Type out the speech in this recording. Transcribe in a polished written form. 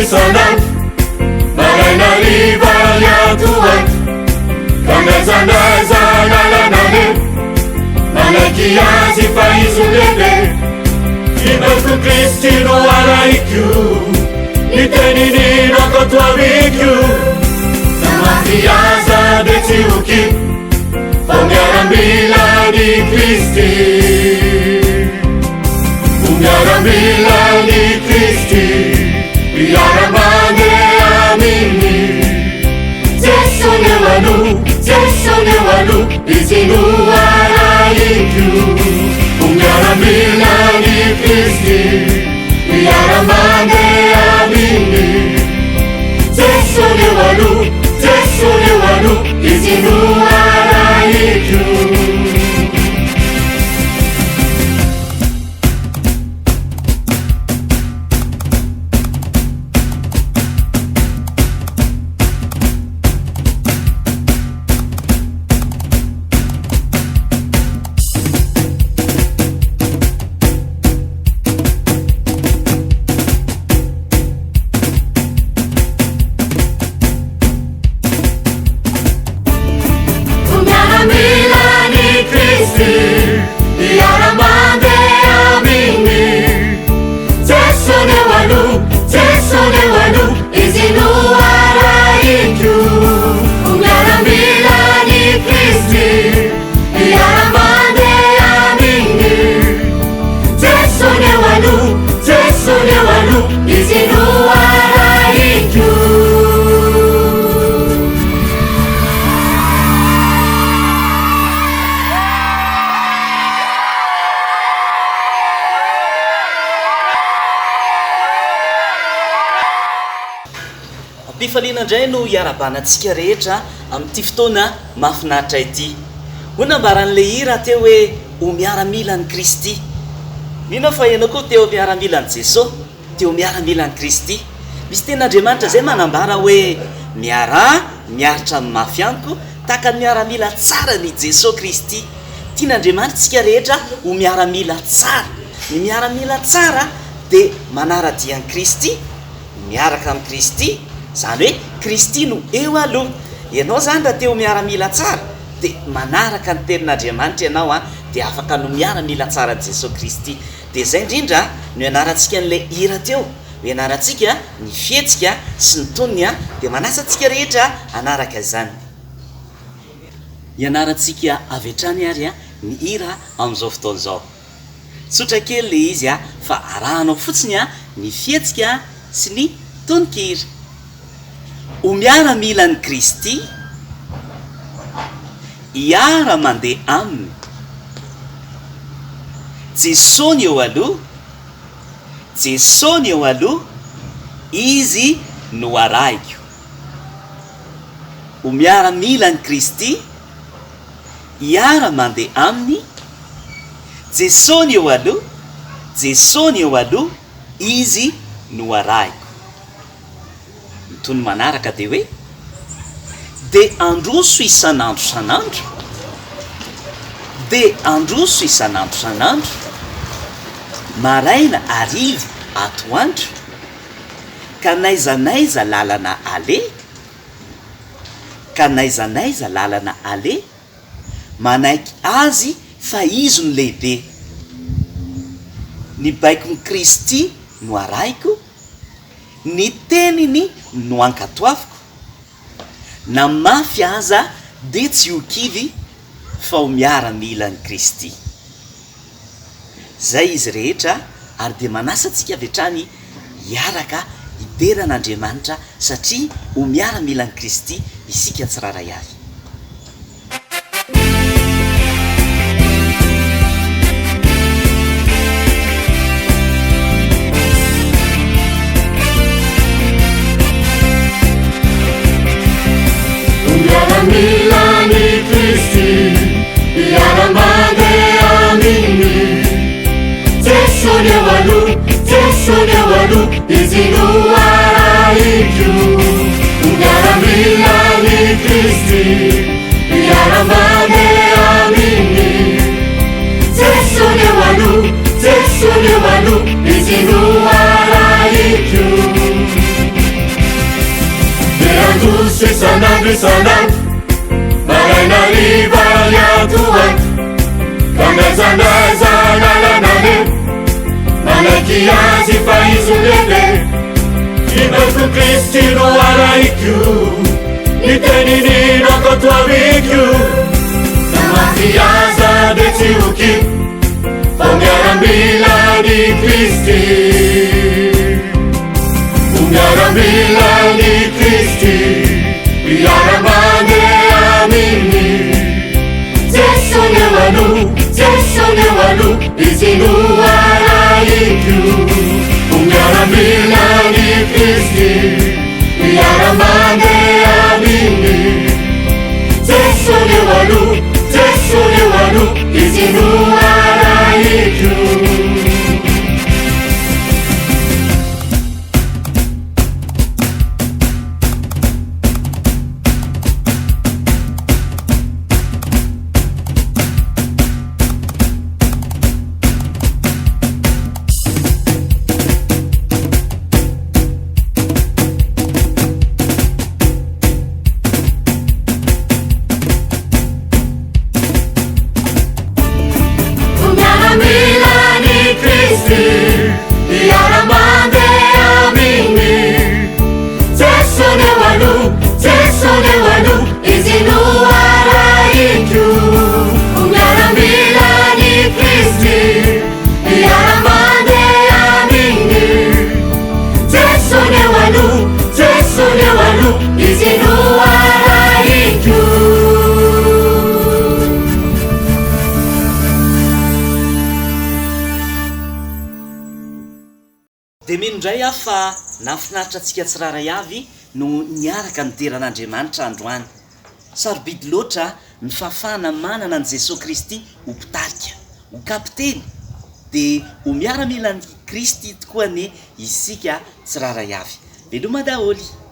isanandro maraina riva iatoato kanazanaza lalanane manaiky azy fa izy lehibe ibaiko Kristy no araikio ny tenininako atoaviko namafiaza de tsy hoky fa miaramila ny Kristy miaramila ny Kristy miaramandeha aminy Jesu lewalo izy no araikio miaramila ny Kristy miaramandeha aminy Jesu lewalo izy no araikio Mpifaliana indray no hiarabanantsika rehetra amin'ity fotoana mahafinaritra ity. Hoana mbaran'le hira teo hoe ho miaramila ny Kristy. Mino fa ianao koa teo miaramila ny Jesosy, teo miaramila ny Kristy. Misy ten'Andriamanitra zay manambara hoe miaritra amin'ny mafy aniko tahaka ny miaramila tsara ny Jesosy Kristy. Tian'Andriamanitra tsika rehetra ho miaramila tsara. Ny miaramila tsara dia manaradia ny Kristy, miaraka amin'ny Kristy. Zany hoe Kristy no eo aloha. Ianao zany raha teo miaramila tsara dia manaraka ny tenin'Andriamanitra ianao dia afaka no miaramila tsara ny Jesosy Kristy. Dia zay indrindra no ianarantsika n'ilay hira teo, ianarantsika ny fihetsika sy ny tonony dia manasantsika rehetra anaraka izany. Ianarantsika avy hatrany ary ny hira amin'izao fotoana izao. Tsotra kely le izy fa arahanao fotsiny ny fihetsika sy ny tononkira. Ho miaramila ny Kristy, hiara mandeha aminy. Jesosy eo aloha, Jesosy eo aloha, izy no araiko. Ho miaramila ny Kristy, hiara mandeha aminy. Jesosy eo aloha, Jesosy eo aloha, izy no araiko. Tony manaraka dia hoe dia androso isanandro sanandro, dia androso isanandro sanandro, maraina ariva atoandro, ka naizanaiza lalana ale, ka naizanaiza lalana ale, manaiky azy fa izy no lehibe. Ny baiko ny Kristy no araiko, ny teniny no ankatoaviko, na mafy aza dia tsy ho kivy fa ho miaramila ny Kristy. Zay izy rehetra ary dia manasantsika avy hatrany hiaraka hideran'Andriamanitra satria ho miaramila ny Kristy isika tsiraray avy. Miaramila ny Kristy miaramandeha aminy Jesosy eo aloha izy no araiko. Miaramila ny Kristy miaramandeha aminy Jesosy eo aloha izy no araiko. andro isanandro maraina riva iatoato kanazanaza lalanane manaiky azy fa izy lehibe ibaiko Kristy no araikio ny tenininako atoaviko na mafiaza de tsy hoky fa miaramila ny Kristy miaramila ny Kristy miaramandeha aminy Jesu leo alo izy no araikio miaramila ny Kristy miaramandeha aminy Jesu leo alo izy no araikio de minondray aho fa nafinaritra antsika tsiraray avy no niaraka nideran'Andriamanitra androany sarobidy loatra ny fafana manana an' Jesosy Kristy ho mpitarika ho kapiteny de ho miaramila ny Kristy tokoa ny isika tsiraray avy veloma daholo